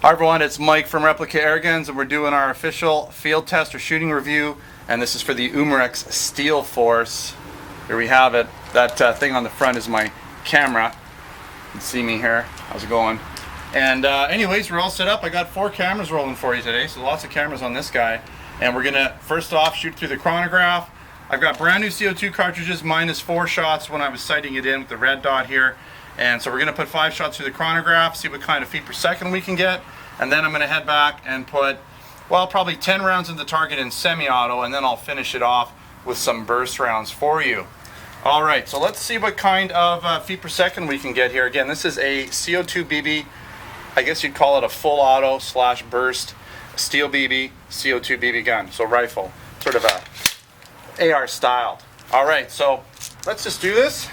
Hi everyone, it's Mike from Replica Air Guns, and we're doing our official field test or shooting review, and this is for the Umarex Steel Force. Here we have it. That thing on the front is my camera. You can see me here. How's it going? And anyways, we're all set up. I got 4 cameras rolling for you today, so lots of cameras on this guy. And we're gonna first off shoot through the chronograph. I've got brand new CO2 cartridges, -4 shots when I was sighting it in with the red dot here. And so we're gonna put 5 shots through the chronograph, see what kind of feet per second we can get. And then I'm gonna head back and put, well, probably 10 rounds in the target in semi-auto, and then I'll finish it off with some burst rounds for you. All right, so let's see what kind of feet per second we can get here. Again, this is a CO2 BB. I guess you'd call it a full auto / burst steel BB, CO2 BB gun. So rifle, sort of a AR styled. All right, so let's just do this.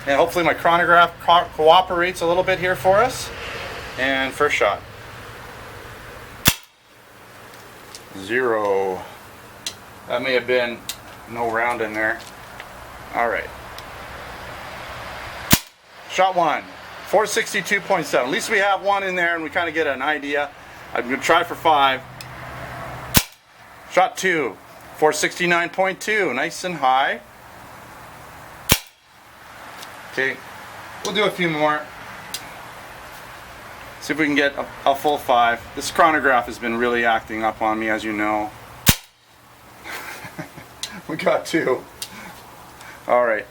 And hopefully my chronograph cooperates a little bit here for us. And first shot. 0. That may have been no round in there. All right. Shot 1. 462.7. At least we have one in there and we kind of get an idea. I'm going to try for 5. Shot 2. 469.2. Nice and high. Okay. We'll do a few more. See if we can get a full 5. This chronograph has been really acting up on me, as you know. We got 2. All right.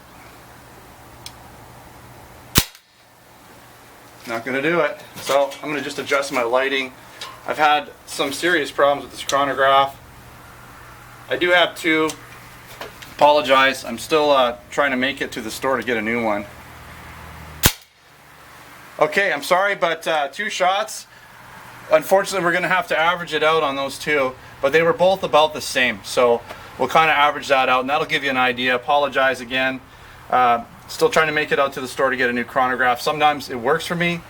Not gonna do it. So I'm gonna just adjust my lighting. I've had some serious problems with this chronograph. I do have 2. Apologize. I'm still trying to make it to the store to get a new one. Okay, I'm sorry, but 2 shots. Unfortunately, we're going to have to average it out on those 2, but they were both about the same. So we'll kind of average that out, and that'll give you an idea. Apologize again. Still trying to make it out to the store to get a new chronograph. Sometimes it works for me,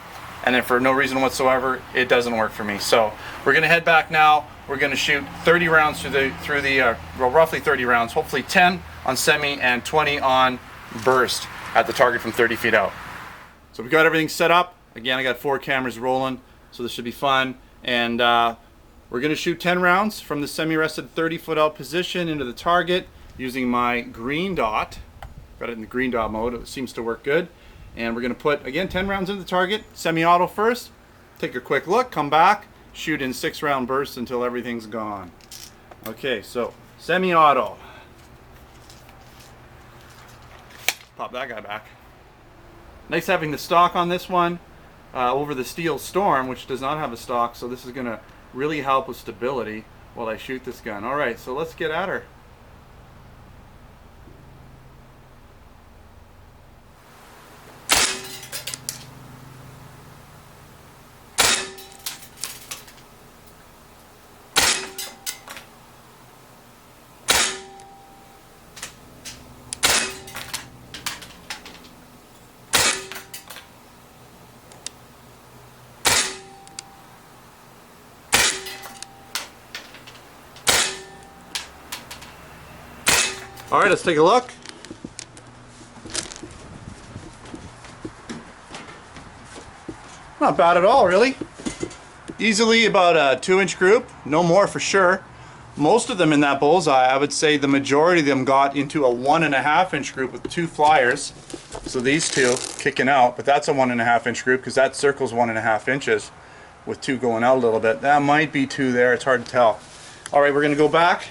and then for no reason whatsoever, it doesn't work for me. So we're going to head back now. We're going to shoot 30 rounds well, roughly 30 rounds, hopefully 10 on semi and 20 on burst at the target from 30 feet out. So we got everything set up. Again, I got 4 cameras rolling, so this should be fun. And we're going to shoot 10 rounds from the semi-rested 30-foot out position into the target using my green dot. Got it in the green dot mode. It seems to work good. And we're going to put, again, 10 rounds into the target, semi-auto first. Take a quick look, come back, shoot in 6-round bursts until everything's gone. Okay, so semi-auto. Pop that guy back. Nice having the stock on this one over the Steel Storm, which does not have a stock, so this is going to really help with stability while I shoot this gun. Alright, so let's get at her. Alright, let's take a look. Not bad at all, really. Easily about a 2-inch group, no more for sure. Most of them in that bullseye, I would say the majority of them got into a 1.5-inch group with 2 flyers. So these 2 kicking out, but that's a 1.5-inch group because that circle's 1.5 inches with 2 going out a little bit. That might be 2 there, it's hard to tell. Alright, we're going to go back.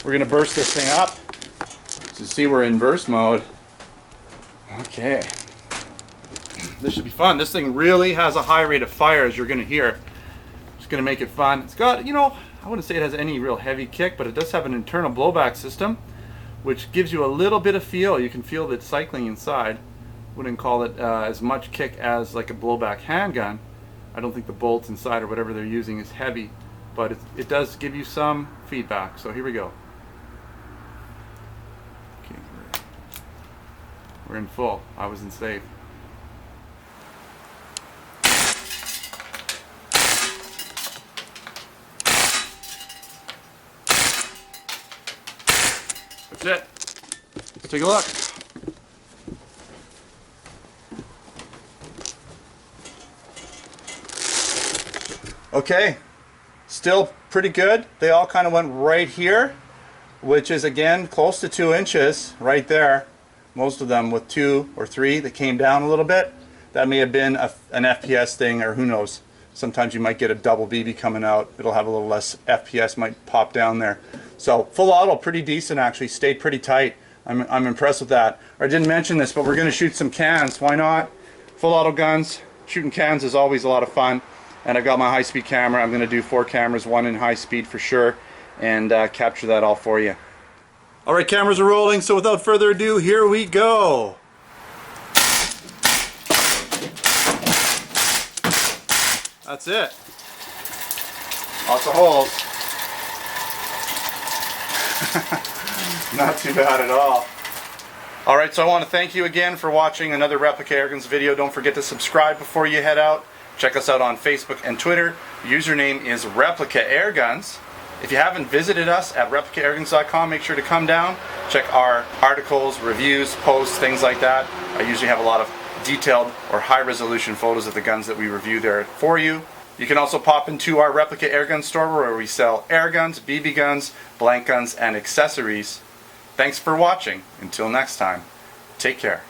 We're going to burst this thing up. So see, we're in burst mode. Okay. This should be fun. This thing really has a high rate of fire, as you're going to hear. It's going to make it fun. It's got, you know, I wouldn't say it has any real heavy kick, but it does have an internal blowback system, which gives you a little bit of feel. You can feel that cycling inside. Wouldn't call it as much kick as like a blowback handgun. I don't think the bolts inside or whatever they're using is heavy, but it does give you some feedback. So here we go. We're in full. I was in safe. That's it. Let's take a look. Okay, still pretty good. They all kind of went right here, which is again close to 2 inches right there. Most of them with 2 or 3 that came down a little bit. That may have been an FPS thing, or who knows. Sometimes you might get a double BB coming out. It'll have a little less FPS, might pop down there. So full auto, pretty decent actually. Stayed pretty tight. I'm impressed with that. I didn't mention this, but we're going to shoot some cans. Why not? Full auto guns. Shooting cans is always a lot of fun. And I've got my high-speed camera. I'm going to do 4 cameras, 1 in high speed for sure, and capture that all for you. All right, cameras are rolling. So without further ado, here we go. That's it. Lots of holes. Not too bad at all. Alright, so I want to thank you again for watching another Replica Airguns video. Don't forget to subscribe before you head out. Check us out on Facebook and Twitter. Username is Replica Airguns. If you haven't visited us at replicairguns.com, make sure to come down. Check our articles, reviews, posts, things like that. I usually have a lot of detailed or high resolution photos of the guns that we review there for you. You can also pop into our Replica Airgun store where we sell air guns, BB guns, blank guns, and accessories. Thanks for watching. Until next time, take care.